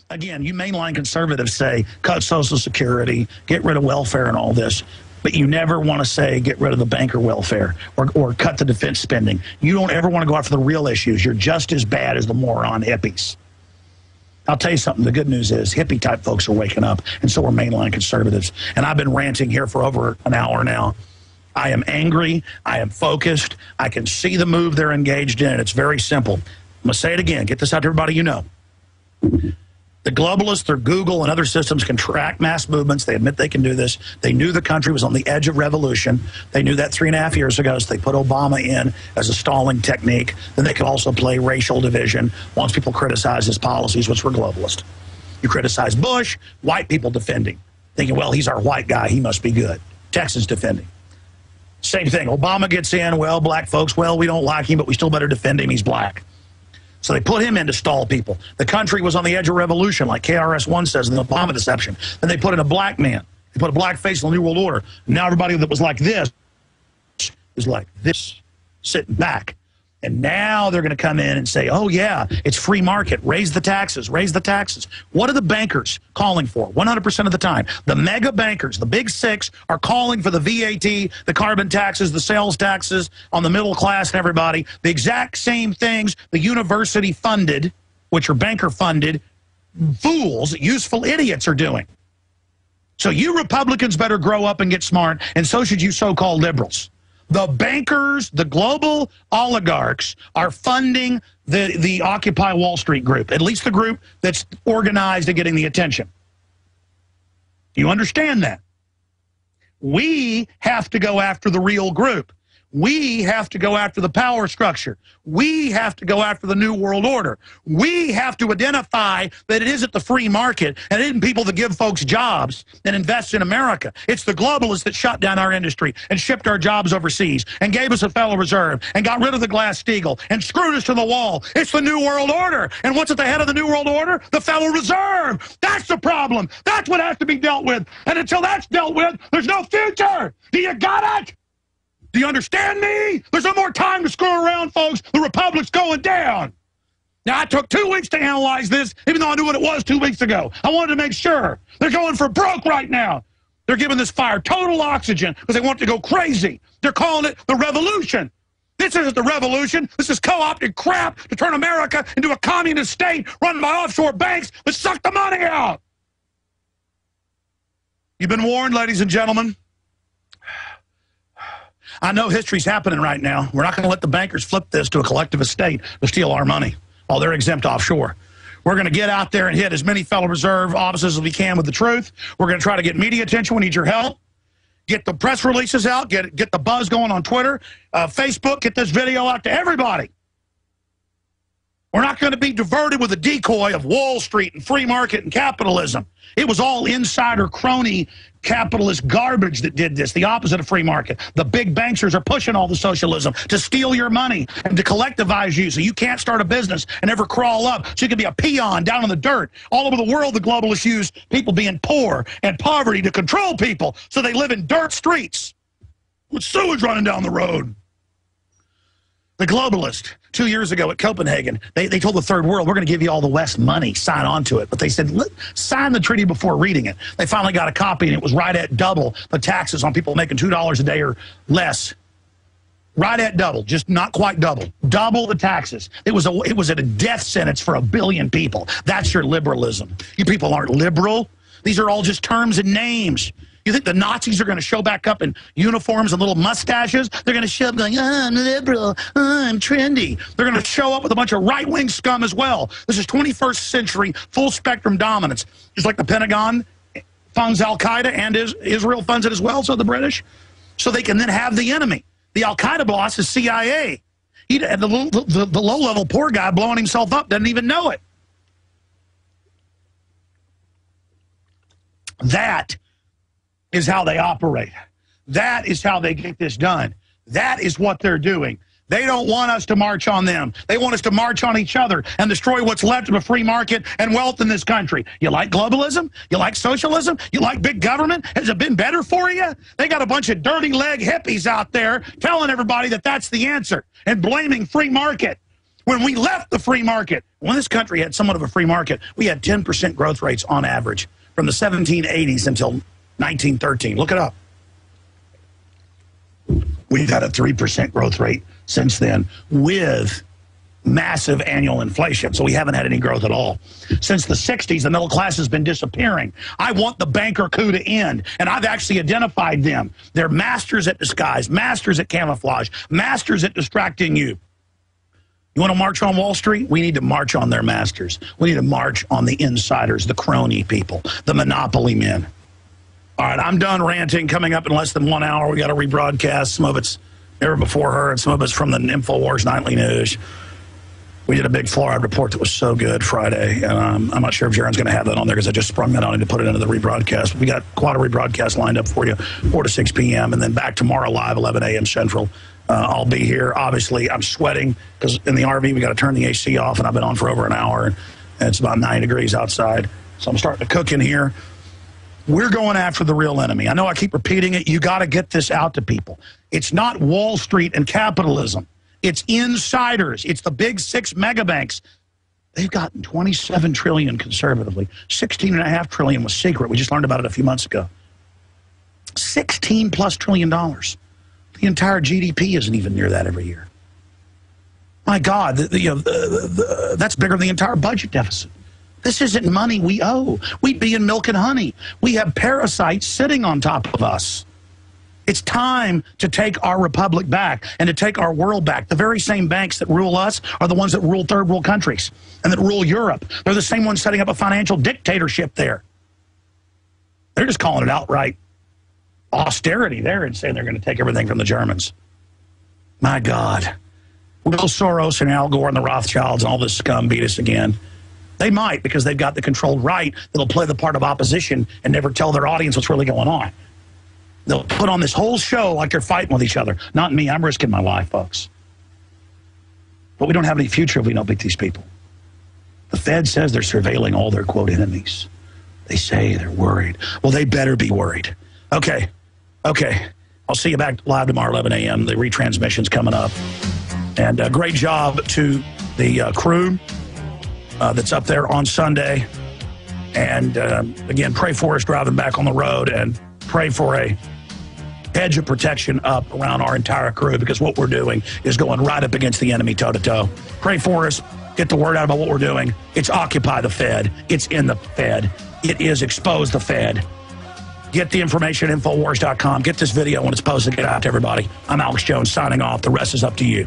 Again, you mainline conservatives say cut Social Security, get rid of welfare and all this. But you never want to say get rid of the banker welfare or cut the defense spending. You don't ever want to go after the real issues. You're just as bad as the moron hippies. I'll tell you something. The good news is hippie-type folks are waking up, and so are mainline conservatives. And I've been ranting here for over an hour now. I am angry. I am focused. I can see the move they're engaged in. It's very simple. I'm going to say it again. Get this out to everybody you know. The globalists, through Google and other systems, can track mass movements. They admit they can do this. They knew the country was on the edge of revolution. They knew that 3.5 years ago, so they put Obama in as a stalling technique. Then they could also play racial division once people criticize his policies, which were globalist. You criticize Bush, white people defending, thinking, well, he's our white guy, he must be good. Texans defending. Same thing. Obama gets in, well, black folks, well, we don't like him, but we still better defend him, he's black. So they put him in to stall people. The country was on the edge of revolution, like KRS-One says in the Obama deception. Then they put in a black man. They put a black face in the New World Order. Now everybody that was like this is like this, sitting back. And now they're going to come in and say, oh, yeah, it's free market. Raise the taxes. Raise the taxes. What are the bankers calling for 100% of the time? The mega bankers, the big six, are calling for the VAT, the carbon taxes, the sales taxes on the middle class and everybody. The exact same things the university funded, which are banker funded, fools, useful idiots are doing. So you Republicans better grow up and get smart, and so should you so-called liberals. The bankers, the global oligarchs are funding the Occupy Wall Street group, at least the group that's organized and getting the attention. Do you understand that? We have to go after the real group. We have to go after the power structure. We have to go after the New World Order. We have to identify that it isn't the free market and it isn't people that give folks jobs and invest in America. It's the globalists that shut down our industry and shipped our jobs overseas and gave us a Federal Reserve and got rid of the Glass-Steagall and screwed us to the wall. It's the New World Order. And what's at the head of the New World Order? The Federal Reserve. That's the problem. That's what has to be dealt with. And until that's dealt with, there's no future. Do you got it? Do you understand me? There's no more time to screw around, folks. The Republic's going down. Now, I took 2 weeks to analyze this, even though I knew what it was 2 weeks ago. I wanted to make sure. They're going for broke right now. They're giving this fire total oxygen because they want it to go crazy. They're calling it the revolution. This isn't the revolution. This is co-opted crap to turn America into a communist state run by offshore banks that suck the money out. You've been warned, ladies and gentlemen. I know history's happening right now. We're not going to let the bankers flip this to a collective estate to steal our money while they're exempt offshore. We're going to get out there and hit as many Federal Reserve offices as we can with the truth. We're going to try to get media attention. We need your help. Get the press releases out. Get the buzz going on Twitter, Facebook. Get this video out to everybody. We're not going to be diverted with a decoy of Wall Street and free market and capitalism. It was all insider crony capitalist garbage that did this, the opposite of free market. The big banksters are pushing all the socialism to steal your money and to collectivize you so you can't start a business and ever crawl up, so you can be a peon down in the dirt. All over the world, the globalists use people being poor and poverty to control people so they live in dirt streets with sewage running down the road. The globalist, 2 years ago at Copenhagen, they told the third world, we're going to give you all the West money, sign on to it. But they said, sign the treaty before reading it. They finally got a copy, and it was right at double the taxes on people making $2 a day or less. Right at double, just not quite double. Double the taxes. It was at a death sentence for 1 billion people. That's your liberalism. You people aren't liberal. These are all just terms and names. You think the Nazis are going to show back up in uniforms and little mustaches? They're going to show up going, oh, I'm liberal, oh, I'm trendy. They're going to show up with a bunch of right-wing scum as well. This is 21st century full-spectrum dominance. Just like the Pentagon funds Al-Qaeda and Israel funds it as well, so the British. So they can then have the enemy. The Al-Qaeda boss is CIA. The low-level poor guy blowing himself up doesn't even know it. That is how they operate. That is how they get this done. That is what they're doing. They don't want us to march on them. They want us to march on each other and destroy what's left of a free market and wealth in this country. You like globalism? You like socialism? You like big government? Has it been better for you? They got a bunch of dirty leg hippies out there telling everybody that that's the answer and blaming free market. When we left the free market, when this country had somewhat of a free market, we had 10% growth rates on average from the 1780s until 1913. Look it up. We've had a 3% growth rate since then with massive annual inflation. So we haven't had any growth at all. Since the 60s, the middle class has been disappearing. I want the banker coup to end, and I've actually identified them. They're masters at disguise, masters at camouflage, masters at distracting you. You want to march on Wall Street? We need to march on their masters. We need to march on the insiders, the crony people, the monopoly men. All right, I'm done ranting. Coming up in less than 1 hour, we got a rebroadcast. Some of it's Never Before Heard, some of it's from the InfoWars Nightly News. We did a big fluoride report that was so good Friday, and I'm not sure if Jaron's going to have that on there because I just sprung that on him to put it into the rebroadcast. We got quite a rebroadcast lined up for you, 4 to 6 p.m., and then back tomorrow live, 11 a.m. Central. I'll be here. Obviously, I'm sweating because in the RV we got to turn the AC off, and I've been on for over an hour, and it's about 9 degrees outside. So I'm starting to cook in here. We're going after the real enemy. I know I keep repeating it. You got to get this out to people. It's not Wall Street and capitalism. It's insiders. It's the big 6 megabanks. They've gotten $27 trillion conservatively. $16.5 trillion was secret. We just learned about it a few months ago. $16+ trillion. The entire GDP isn't even near that every year. My God, that's bigger than the entire budget deficit. This isn't money we owe. We'd be in milk and honey. We have parasites sitting on top of us. It's time to take our republic back and to take our world back. The very same banks that rule us are the ones that rule third world countries and that rule Europe. They're the same ones setting up a financial dictatorship there. They're just calling it outright austerity there and saying they're going to take everything from the Germans. My God. Will Soros and Al Gore and the Rothschilds and all this scum beat us again? They might, because they've got the controlled right that'll play the part of opposition and never tell their audience what's really going on. They'll put on this whole show like they're fighting with each other. Not me. I'm risking my life, folks. But we don't have any future if we don't beat these people. The Fed says they're surveilling all their, quote, enemies. They say they're worried. Well, they better be worried. Okay. I'll see you back live tomorrow, 11 a.m. The retransmission's coming up. And great job to the crew that's up there on Sunday. And again, pray for us driving back on the road, and pray for a hedge of protection up around our entire crew, because what we're doing is going right up against the enemy toe-to-toe. Pray for us. Get the word out about what we're doing. It's Occupy the Fed. It's in the Fed. It is Expose the Fed. Get the information at Infowars.com. Get this video when it's posted. Get out to everybody. I'm Alex Jones signing off. The rest is up to you.